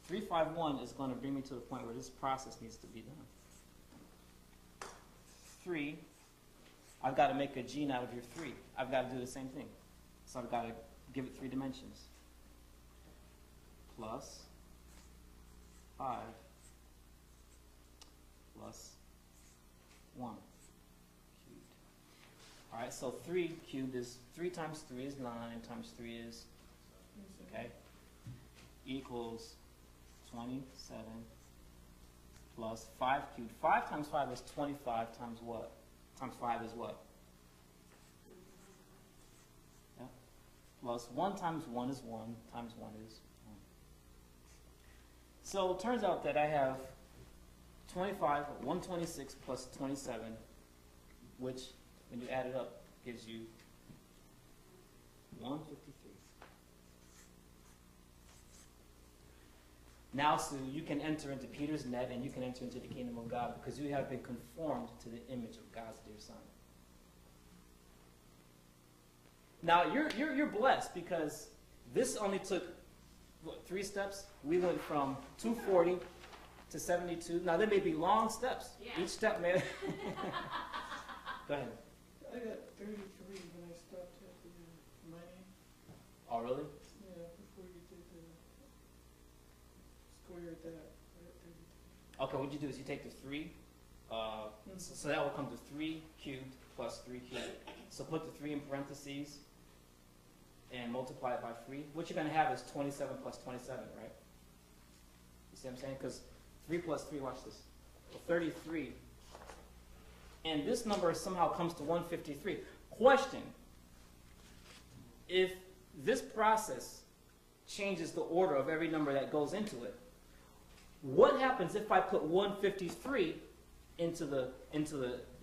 351 is going to bring me to the point where this process needs to be done. 3, I've got to make a gene out of your 3. I've got to do the same thing. So I've got to give it 3 dimensions. Plus 5 plus 1 cubed. All right, so 3 cubed is 3 times 3 is 9 times 3 is, okay, equals 27 plus 5 cubed. 5 times 5 is 25 times what? Times 5 is what? Yeah. Plus 1 times 1 is 1 times 1 is 1. So it turns out that I have 25, 126 plus 27, which, when you add it up, gives you 153. Now, so you can enter into Peter's net and you can enter into the kingdom of God because you have been conformed to the image of God's dear Son. Now, you're blessed because this only took, what, 3 steps? We went from 240 to 72. Now, there may be long steps. Yeah. Each step may... Go ahead. I got 33 when I stopped at the mining. Oh, really? Yeah, before you did the square that. I got 33. Okay, what you do is you take the 3, so that will come to 3 cubed plus 3 cubed. So put the 3 in parentheses and multiply it by 3. What you're going to have is 27 plus 27, right? You see what I'm saying? Because 3 plus 3, watch this, 33. And this number somehow comes to 153. Question, if this process changes the order of every number that goes into it, what happens if I put 153 into the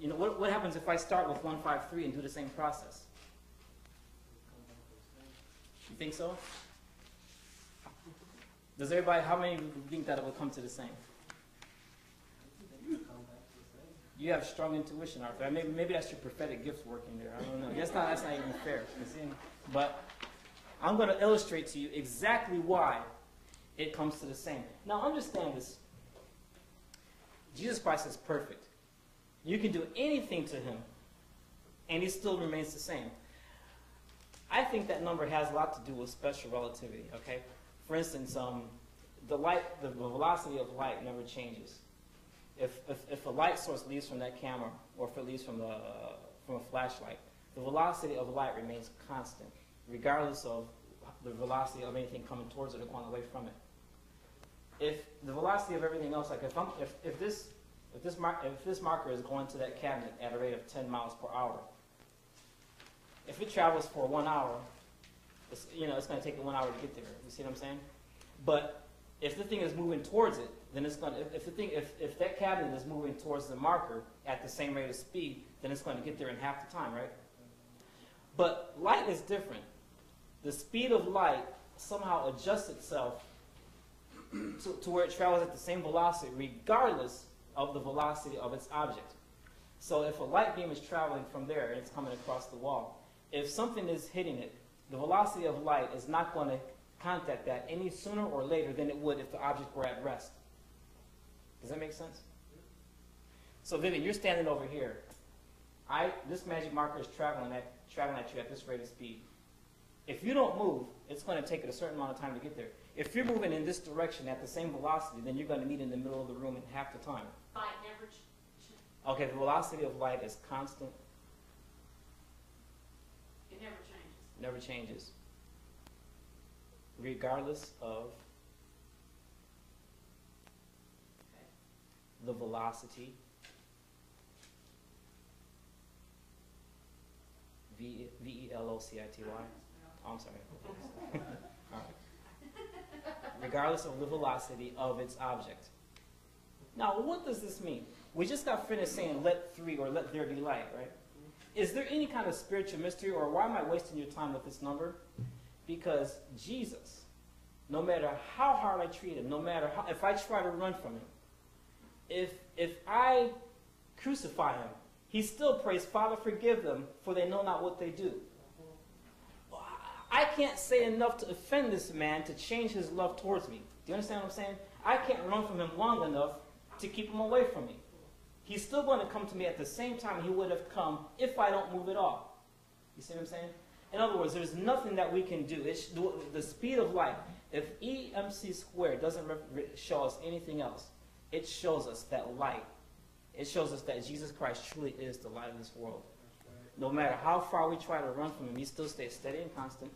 you know, what happens if I start with 153 and do the same process? You think so? Does everybody, how many think that it will come to the same? You have strong intuition, Arthur. Maybe that's your prophetic gift working there. I don't know. That's not even fair. But I'm going to illustrate to you exactly why it comes to the same. Now, understand this. Jesus Christ is perfect. You can do anything to him, and he still remains the same. I think that number has a lot to do with special relativity, okay? For instance, the velocity of light never changes. If a light source leaves from that camera, or if it leaves from a flashlight, the velocity of light remains constant, regardless of the velocity of anything coming towards it or going away from it. If the velocity of everything else, like if this marker is going to that cabinet at a rate of 10 miles per hour, if it travels for 1 hour, it's going to take it 1 hour to get there. You see what I'm saying? But if the thing is moving towards it, then it's going to, if that cabinet is moving towards the marker at the same rate of speed, then it's going to get there in half the time, right? But light is different. The speed of light somehow adjusts itself to where it travels at the same velocity regardless of the velocity of its object. So if a light beam is traveling from there and it's coming across the wall, if something is hitting it, the velocity of light is not going to contact that any sooner or later than it would if the object were at rest. Does that make sense? So Vivian, you're standing over here. This magic marker is traveling at you at this rate of speed. If you don't move, it's going to take it a certain amount of time to get there. If you're moving in this direction at the same velocity, then you're going to meet in the middle of the room in half the time. Light never changes. Okay, the velocity of light is constant. It never changes. Never changes. Regardless of the velocity, V-E-L-O-C-I-T-Y. Oh, I'm sorry. All right. Regardless of the velocity of its object. Now, what does this mean? We just got finished saying let 3 or let there be light, right? Is there any kind of spiritual mystery, or why am I wasting your time with this number? Because Jesus, no matter how hard I treat him, no matter how, if I try to run from him, if I crucify him, he still prays, Father, forgive them, for they know not what they do. I can't say enough to offend this man to change his love towards me. Do you understand what I'm saying? I can't run from him long enough to keep him away from me. He's still going to come to me at the same time he would have come if I don't move at all. You see what I'm saying? In other words, there's nothing that we can do. It's the speed of light. If EMC squared doesn't show us anything else, it shows us that light. It shows us that Jesus Christ truly is the light of this world. No matter how far we try to run from him, he still stays steady and constant.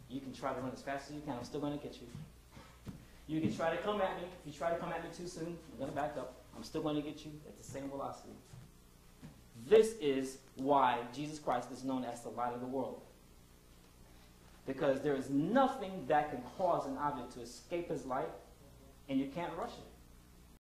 You can try to run as fast as you can. I'm still going to get you. You can try to come at me. If you try to come at me too soon, I'm going to back up. I'm still going to get you at the same velocity. This is why Jesus Christ is known as the light of the world. Because there is nothing that can cause an object to escape his light, and you can't rush it.